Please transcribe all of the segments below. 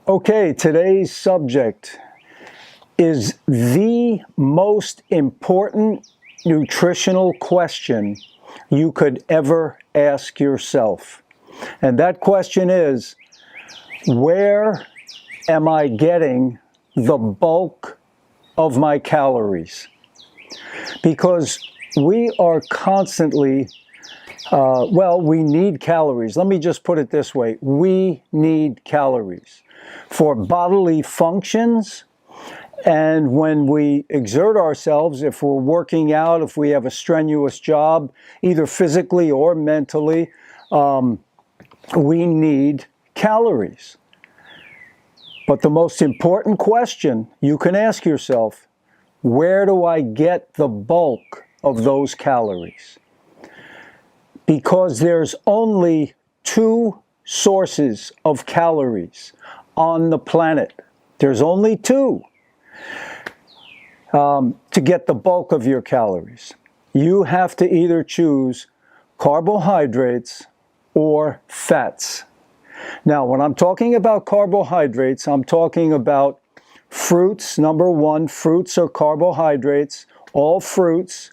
Okay, today's subject is the most important nutritional question you could ever ask yourself. And that question is, where am I getting the bulk of my calories? Because we are constantly, we need calories. Let me just put it this way. We need calories for bodily functions, and when we exert ourselves, if we're working out, if we have a strenuous job, either physically or mentally, we need calories. But the most important question you can ask yourself, where do I get the bulk of those calories? Because there's only two sources of calories on the planet. There's only two to get the bulk of your calories. You have to either choose carbohydrates or fats. Now, when I'm talking about carbohydrates, I'm talking about fruits. Number one, fruits are carbohydrates, all fruits,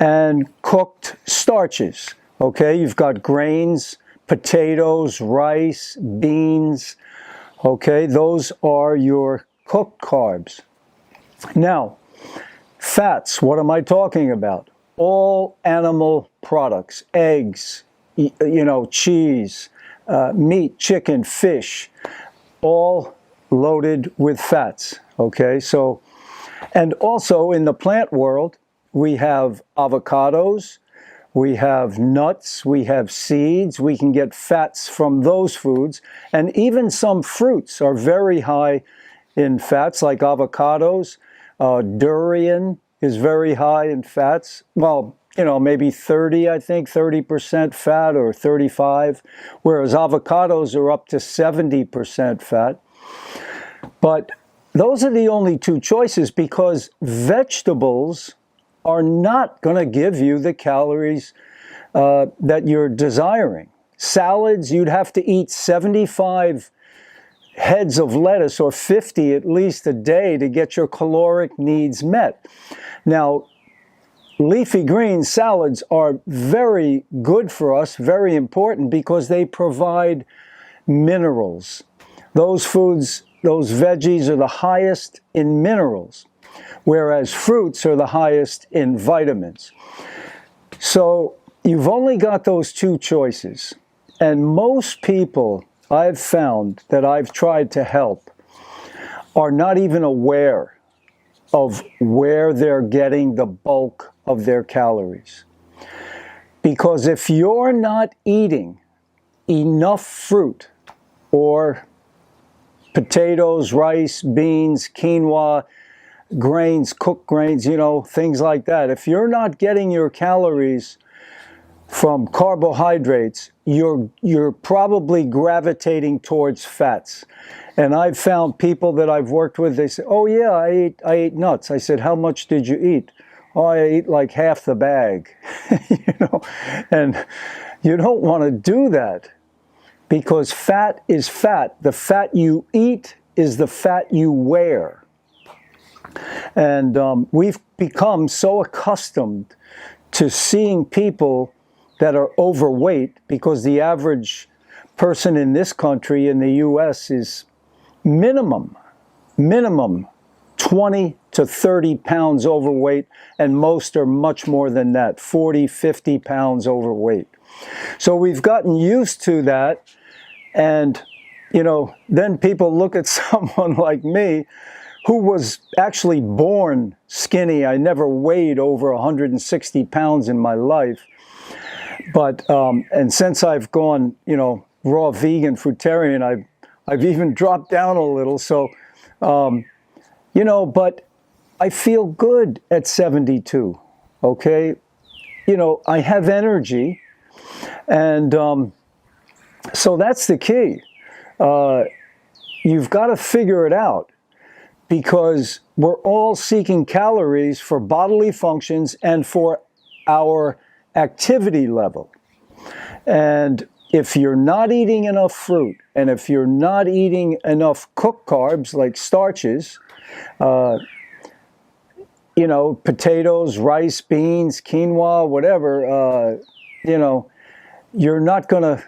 and cooked starches. Okay, you've got grains, potatoes, rice, beans. Okay, those are your cooked carbs. Now, fats, what am I talking about? All animal products, eggs, cheese, meat, chicken, fish, all loaded with fats. Okay, so, and also in the plant world, we have avocados, we have nuts, we have seeds, we can get fats from those foods, and even some fruits are very high in fats, like avocados. Durian is very high in fats. Well, maybe 30% fat or 35, whereas avocados are up to 70% fat. But those are the only two choices, because vegetables are not going to give you the calories that you're desiring. Salads, you'd have to eat 75 heads of lettuce, or 50 at least a day, to get your caloric needs met. Now, leafy green salads are very good for us, very important, because they provide minerals. Those foods, those veggies are the highest in minerals, whereas fruits are the highest in vitamins. So you've only got those two choices. And most people I've found that I've tried to help are not even aware of where they're getting the bulk of their calories. Because if you're not eating enough fruit or potatoes, rice, beans, quinoa, grains, cooked grains, things like that, if you're not getting your calories from carbohydrates, you're probably gravitating towards fats. And I've found people that I've worked with, they say, oh yeah, I ate nuts. I said, how much did you eat? Oh, I ate like half the bag. And you don't want to do that, because fat is fat. The fat you eat is the fat you wear. And we've become so accustomed to seeing people that are overweight, because the average person in this country, in the US, is minimum 20 to 30 pounds overweight, and most are much more than that, 40, 50 pounds overweight. So we've gotten used to that, and then people look at someone like me, who was actually born skinny. I never weighed over 160 pounds in my life. But, and since I've gone, raw vegan, fruitarian, I've even dropped down a little. So, but I feel good at 72, okay? I have energy, and so that's the key. You've got to figure it out, because we're all seeking calories for bodily functions and for our activity level. And if you're not eating enough fruit, and if you're not eating enough cooked carbs like starches, you know, potatoes, rice, beans, quinoa, whatever, you know, you're not going to,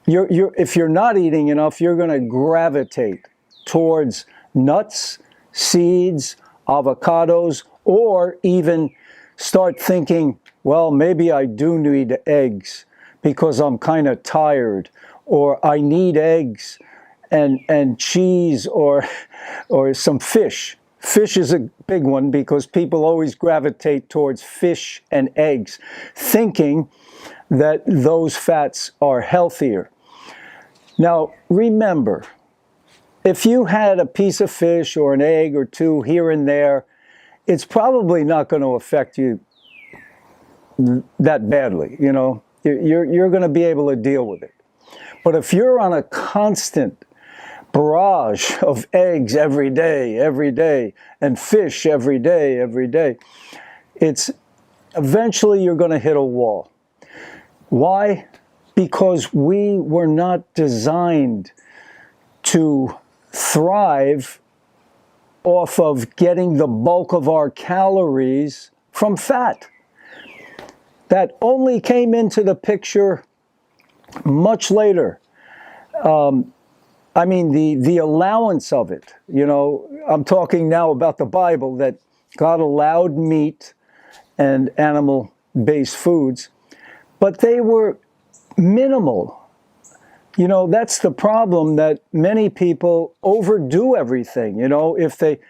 if you're not eating enough, you're going to gravitate towards nuts, seeds, avocados, or even start thinking, well, maybe I do need eggs because I'm kind of tired, or I need eggs and cheese, or some fish. Fish is a big one because people always gravitate towards fish and eggs, thinking that those fats are healthier. Now, remember, if you had a piece of fish or an egg or two here and there, it's probably not going to affect you that badly, you know. You're going to be able to deal with it. But if you're on a constant barrage of eggs every day, and fish every day, it's eventually you're going to hit a wall. Why? Because we were not designed to thrive off of getting the bulk of our calories from fat. That only came into the picture much later. I mean, the allowance of it, you know, I'm talking now about the Bible, that God allowed meat and animal-based foods, but they were minimal. You know, that's the problem, that many people overdo everything. You know, if they,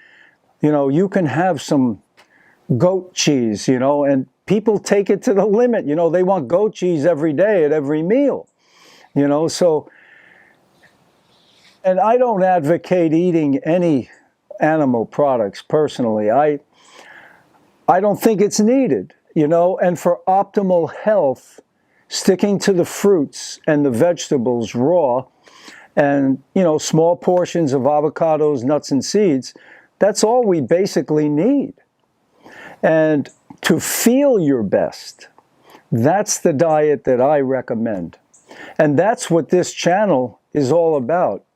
you know, you can have some goat cheese, you know, and people take it to the limit. You know, they want goat cheese every day at every meal, you know, so. And I don't advocate eating any animal products personally. I don't think it's needed, you know, and for optimal health, sticking to the fruits and the vegetables raw, and, you know, small portions of avocados, nuts, and seeds, that's all we basically need. And to feel your best, that's the diet that I recommend. And that's what this channel is all about.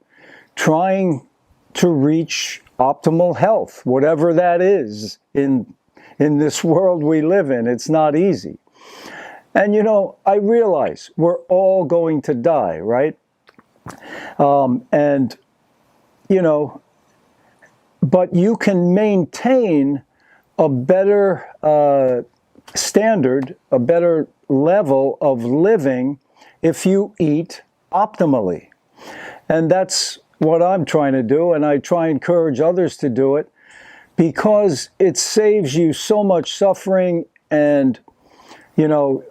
Trying to reach optimal health, whatever that is in this world we live in. It's not easy. And, you know, I realize we're all going to die, right? And, you know, but you can maintain a better standard, a better level of living if you eat optimally. And that's what I'm trying to do, and I try and encourage others to do it, because it saves you so much suffering, and, you know,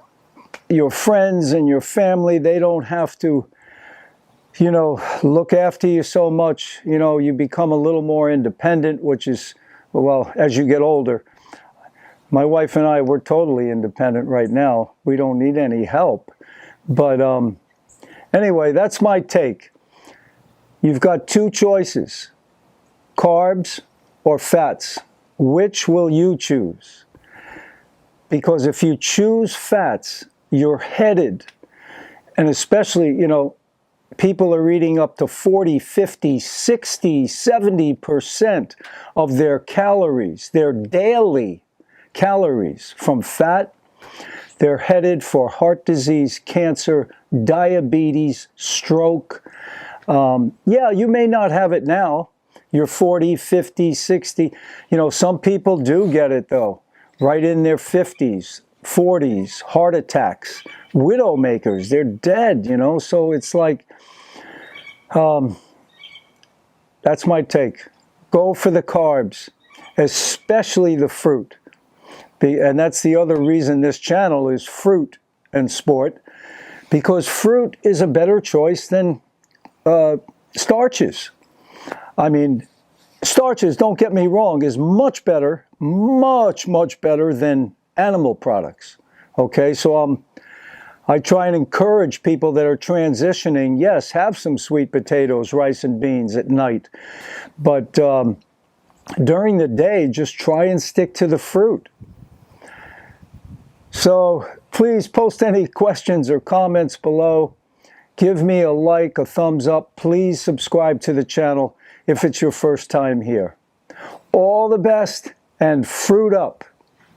your friends and your family, they don't have to, you know, look after you so much. You know, you become a little more independent, which is, well, as you get older. My wife and I, we're totally independent right now. We don't need any help. But anyway, that's my take. You've got two choices, carbs or fats. Which will you choose? Because if you choose fats, you're headed, and especially, you know, people are eating up to 40, 50, 60, 70% of their calories, their daily calories from fat. They're headed for heart disease, cancer, diabetes, stroke. Yeah, you may not have it now. You're 40, 50, 60. You know, some people do get it, though, right in their 50s, 40s, heart attacks, widowmakers. They're dead, you know. So it's like, that's my take. Go for the carbs, especially the fruit. And that's the other reason this channel is Fruit and Sport, because fruit is a better choice than starches. I mean, starches, don't get me wrong, is much better, much better than animal products. Okay, so I try and encourage people that are transitioning, yes, have some sweet potatoes, rice, and beans at night. But during the day, just try and stick to the fruit. So please post any questions or comments below. Give me a like, a thumbs up. Please subscribe to the channel if it's your first time here. All the best and fruit up.